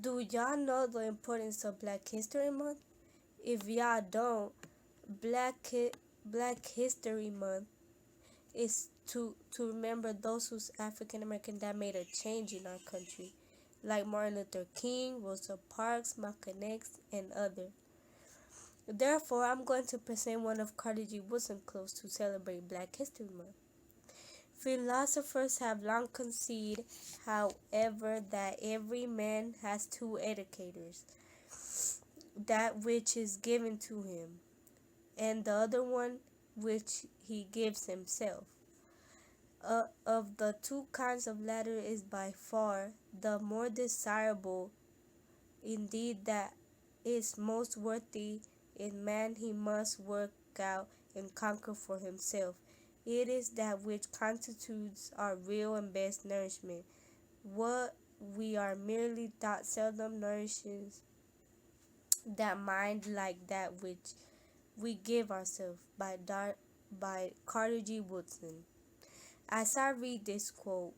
Do y'all know the importance of Black History Month? If y'all don't, Black History Month is to remember those who's African American that made a change in our country, like Martin Luther King, Rosa Parks, Malcolm X, and others. Therefore, I'm going to present one of Carter G. Woodson quotes to celebrate Black History Month. Philosophers have long conceded, however, that every man has two educators, that which is given to him, and the other one which he gives himself. Of the two kinds of latter is by far the more desirable, indeed that is most worthy in man he must work out and conquer for himself. It is that which constitutes our real and best nourishment. What we are merely taught seldom nourishes that mind like that which we give ourselves. By Carter G. Woodson. As I read this quote,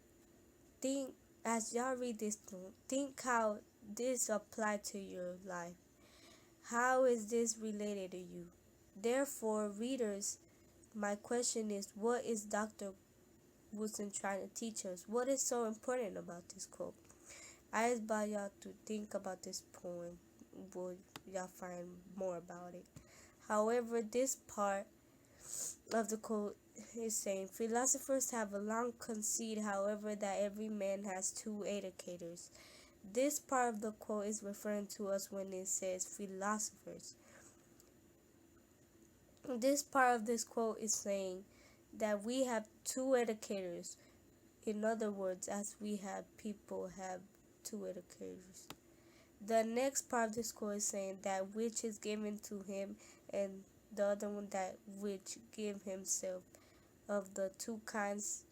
think as y'all read this quote, think how this apply to your life. How is this related to you? Therefore, readers, my question is, what is Dr. Woodson trying to teach us? What is so important about this quote? I invite y'all to think about this poem. Will y'all find more about it? However, this part of the quote is saying, philosophers have a long conceded, however, that every man has two educators. This part of the quote is referring to us when it says philosophers. This part of this quote is saying that we have two educators. In other words, as we have people have two educators. The next part of this quote is saying that which is given to him, and the other one that which give himself. Of the two kinds,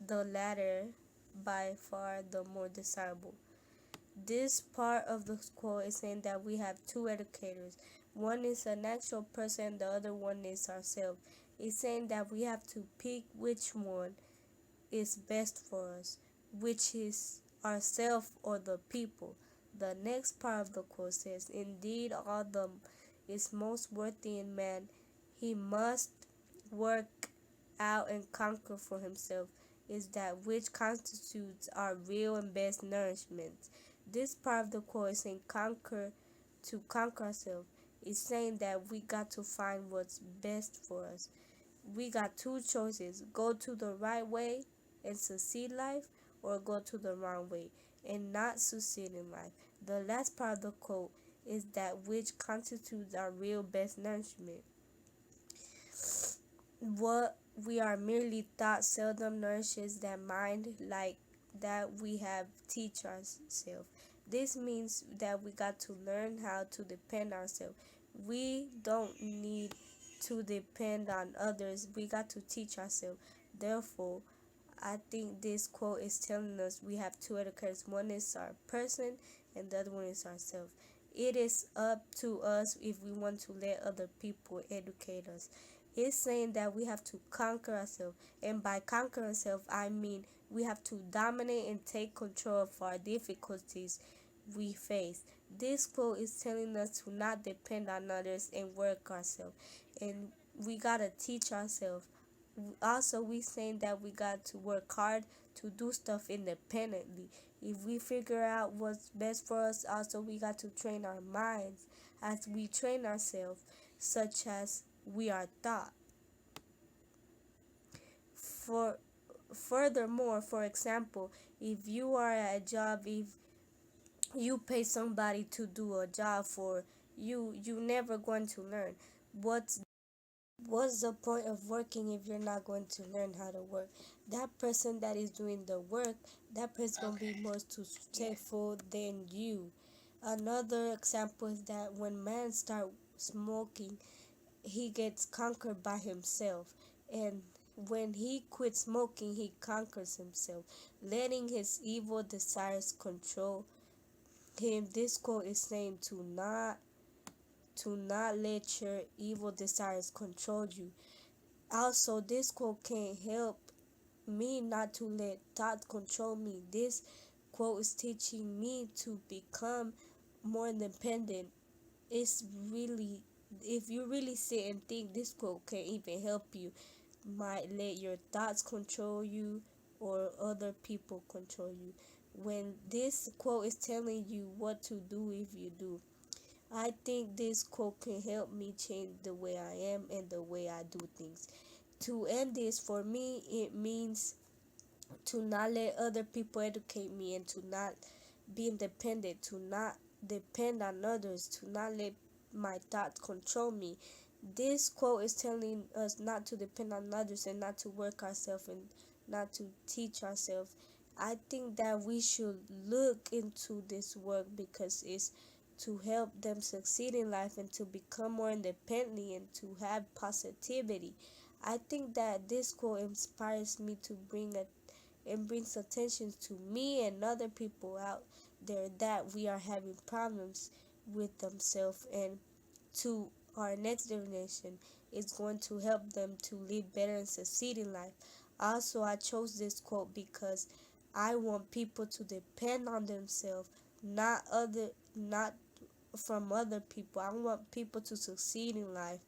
the latter by far the more desirable. This part of the quote is saying that we have two educators. One is an actual person, the other one is ourselves. It's saying that we have to pick which one is best for us, which is ourselves or the people. The next part of the quote says, indeed, all the is most worthy in man, he must work out and conquer for himself, is that which constitutes our real and best nourishment. This part of the quote is saying to conquer ourselves. It's saying that we got to find what's best for us. We got two choices: go to the right way and succeed life, or go to the wrong way and not succeed in life. The last part of the quote is that which constitutes our real best nourishment. What we are merely taught seldom nourishes that mind like that we have teach ourselves. This means that we got to learn how to depend on ourselves. We don't need to depend on others. We got to teach ourselves. Therefore, I think this quote is telling us we have two educators. One is our person and the other one is ourselves. It is up to us if we want to let other people educate us. It's saying that we have to conquer ourselves, and by conquer ourselves, I mean we have to dominate and take control of our difficulties we face. This quote is telling us to not depend on others and work ourselves, and we gotta teach ourselves. Also, we saying that we got to work hard to do stuff independently. If we figure out what's best for us, also we got to train our minds as we train ourselves, such as we are taught. For furthermore, for example, if you are at a job, if you pay somebody to do a job for you, you never going to learn. What's the point of working if you're not going to learn how to work? That person that is doing the work, that person gonna be more successful than you. Another example is that when man start smoking, he gets conquered by himself, and when he quits smoking, he conquers himself, letting his evil desires control him. This quote is saying to not let your evil desires control you. Also, this quote can't help me not to let thought control me. This quote is teaching me to become more independent. It's really, if you really sit and think, this quote can even help you. Might let your thoughts control you or other people control you. When this quote is telling you what to do, if you do, I think this quote can help me change the way I am and the way I do things. To end this, for me, it means to not let other people educate me and to not be independent, to not depend on others, to not let my thoughts control me. This quote is telling us not to depend on others and not to work ourselves and not to teach ourselves. I think that we should look into this work because it's to help them succeed in life and to become more independent and to have positivity. I think that this quote inspires me to bring a and brings attention to me and other people out there that we are having problems with themselves, and to our next generation is going to help them to live better and succeed in life. Also, I chose this quote because I want people to depend on themselves, not from other people. I want people to succeed in life.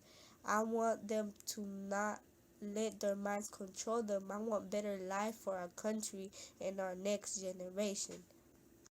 I want them to not let their minds control them. I want better life for our country and our next generation.